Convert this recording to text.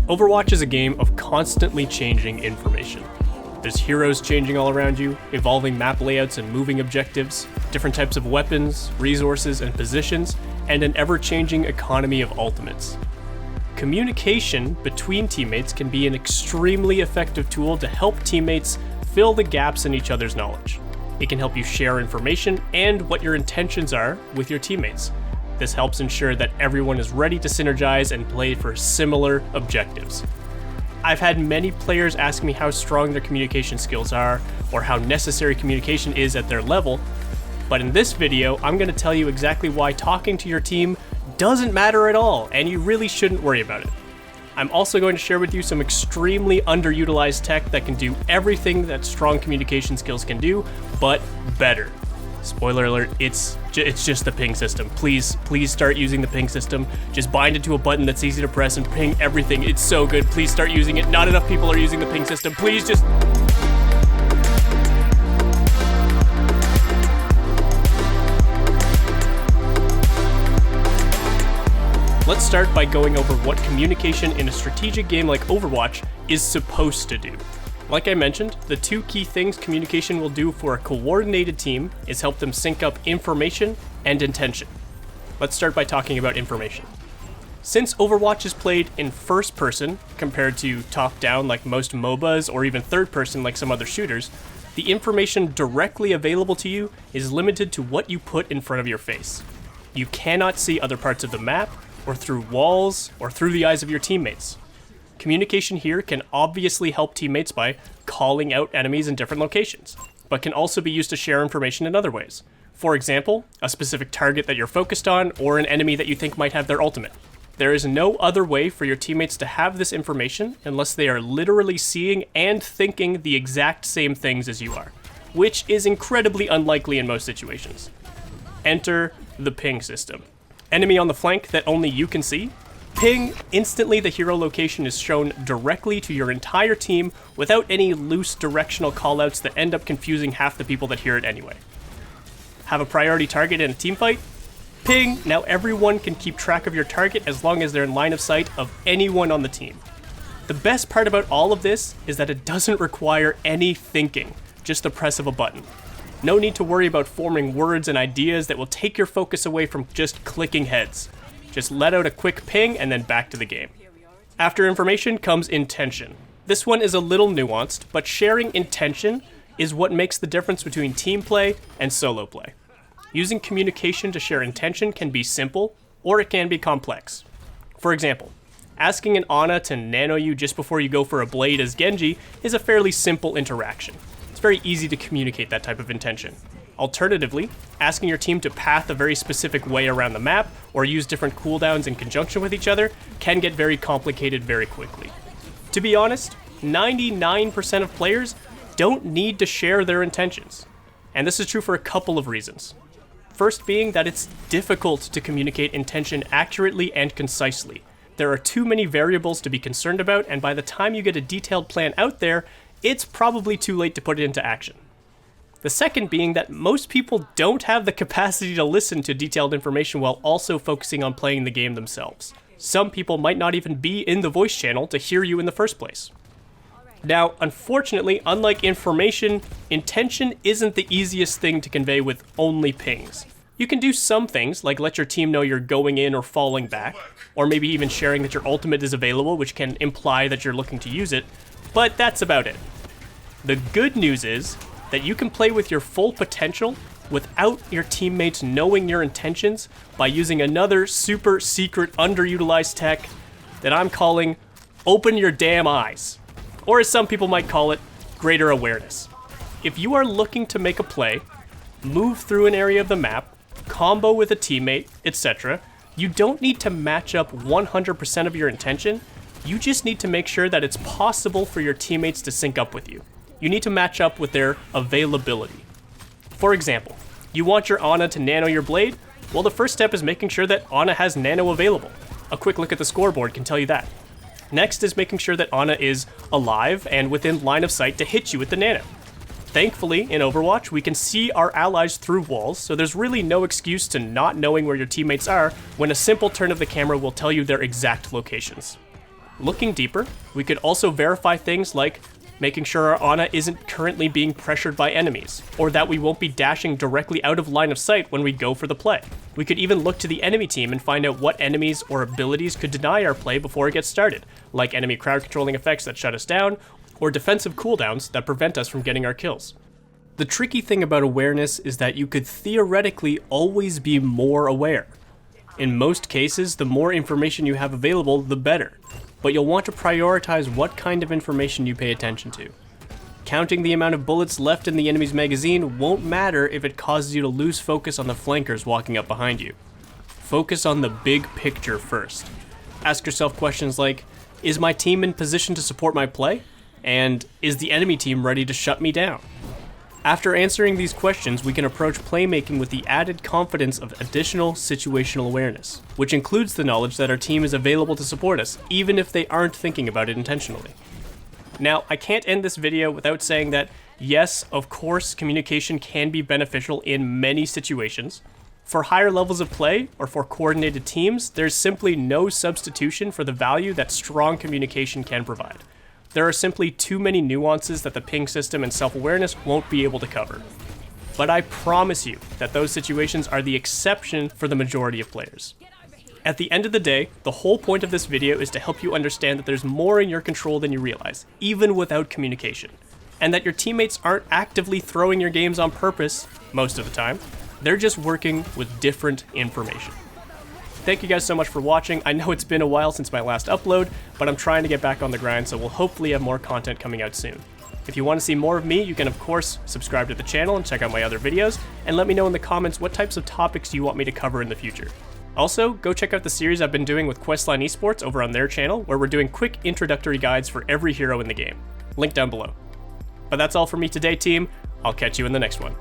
Overwatch is a game of constantly changing information. There's heroes changing all around you, evolving map layouts and moving objectives, different types of weapons, resources, and positions, and an ever-changing economy of ultimates. Communication between teammates can be an extremely effective tool to help teammates fill the gaps in each other's knowledge. It can help you share information and what your intentions are with your teammates. This helps ensure that everyone is ready to synergize and play for similar objectives. I've had many players ask me how strong their communication skills are, or how necessary communication is at their level, but in this video, I'm going to tell you exactly why talking to your team doesn't matter at all, and you really shouldn't worry about it. I'm also going to share with you some extremely underutilized tech that can do everything that strong communication skills can do, but better. Spoiler alert, it's just the ping system. Please start using the ping system. Just bind it to a button that's easy to press and ping everything. It's so good. Please start using it. Not enough people are using the ping system. Please just... Let's start by going over what communication in a strategic game like Overwatch is supposed to do. Like I mentioned, the two key things communication will do for a coordinated team is help them sync up information and intention. Let's start by talking about information. Since Overwatch is played in first person compared to top down like most MOBAs or even third person like some other shooters, the information directly available to you is limited to what you put in front of your face. You cannot see other parts of the map, or through walls, or through the eyes of your teammates. Communication here can obviously help teammates by calling out enemies in different locations, but can also be used to share information in other ways. For example, a specific target that you're focused on, or an enemy that you think might have their ultimate. There is no other way for your teammates to have this information unless they are literally seeing and thinking the exact same things as you are, which is incredibly unlikely in most situations. Enter the ping system. Enemy on the flank that only you can see? Ping, instantly the hero location is shown directly to your entire team without any loose directional callouts that end up confusing half the people that hear it anyway. Have a priority target in a teamfight? Ping, now everyone can keep track of your target as long as they're in line of sight of anyone on the team. The best part about all of this is that it doesn't require any thinking, just the press of a button. No need to worry about forming words and ideas that will take your focus away from just clicking heads. Just let out a quick ping and then back to the game. After information comes intention. This one is a little nuanced, but sharing intention is what makes the difference between team play and solo play. Using communication to share intention can be simple, or it can be complex. For example, asking an Ana to nano you just before you go for a blade as Genji is a fairly simple interaction. It's very easy to communicate that type of intention. Alternatively, asking your team to path a very specific way around the map or use different cooldowns in conjunction with each other can get very complicated very quickly. To be honest, 99% of players don't need to share their intentions. And this is true for a couple of reasons. First being that it's difficult to communicate intention accurately and concisely. There are too many variables to be concerned about, and by the time you get a detailed plan out there, it's probably too late to put it into action. The second being that most people don't have the capacity to listen to detailed information while also focusing on playing the game themselves. Some people might not even be in the voice channel to hear you in the first place. Now, unfortunately, unlike information, intention isn't the easiest thing to convey with only pings. You can do some things, like let your team know you're going in or falling back, or maybe even sharing that your ultimate is available, which can imply that you're looking to use it, but that's about it. The good news is that you can play with your full potential without your teammates knowing your intentions by using another super secret underutilized tech that I'm calling open your damn eyes, or as some people might call it, greater awareness. If you are looking to make a play, move through an area of the map, combo with a teammate, etc., you don't need to match up 100% of your intention. You just need to make sure that it's possible for your teammates to sync up with you. You need to match up with their availability. For example, you want your Ana to nano your blade? Well, the first step is making sure that Ana has nano available. A quick look at the scoreboard can tell you that. Next is making sure that Ana is alive and within line of sight to hit you with the nano. Thankfully, in Overwatch, we can see our allies through walls, so there's really no excuse to not knowing where your teammates are when a simple turn of the camera will tell you their exact locations. Looking deeper, we could also verify things like making sure our Ana isn't currently being pressured by enemies, or that we won't be dashing directly out of line of sight when we go for the play. We could even look to the enemy team and find out what enemies or abilities could deny our play before it gets started, like enemy crowd controlling effects that shut us down, or defensive cooldowns that prevent us from getting our kills. The tricky thing about awareness is that you could theoretically always be more aware. In most cases, the more information you have available, the better. But you'll want to prioritize what kind of information you pay attention to. Counting the amount of bullets left in the enemy's magazine won't matter if it causes you to lose focus on the flankers walking up behind you. Focus on the big picture first. Ask yourself questions like, is my team in position to support my play? And is the enemy team ready to shut me down? After answering these questions, we can approach playmaking with the added confidence of additional situational awareness, which includes the knowledge that our team is available to support us, even if they aren't thinking about it intentionally. Now, I can't end this video without saying that, yes, of course, communication can be beneficial in many situations. For higher levels of play, or for coordinated teams, there's simply no substitution for the value that strong communication can provide. There are simply too many nuances that the ping system and self-awareness won't be able to cover. But I promise you that those situations are the exception for the majority of players. At the end of the day, the whole point of this video is to help you understand that there's more in your control than you realize, even without communication. And that your teammates aren't actively throwing your games on purpose, most of the time. They're just working with different information. Thank you guys so much for watching. I know it's been a while since my last upload, but I'm trying to get back on the grind, so we'll hopefully have more content coming out soon. If you want to see more of me, you can of course subscribe to the channel and check out my other videos, and let me know in the comments what types of topics you want me to cover in the future. Also, go check out the series I've been doing with Questline Esports over on their channel, where we're doing quick introductory guides for every hero in the game. Link down below. But that's all for me today, team. I'll catch you in the next one.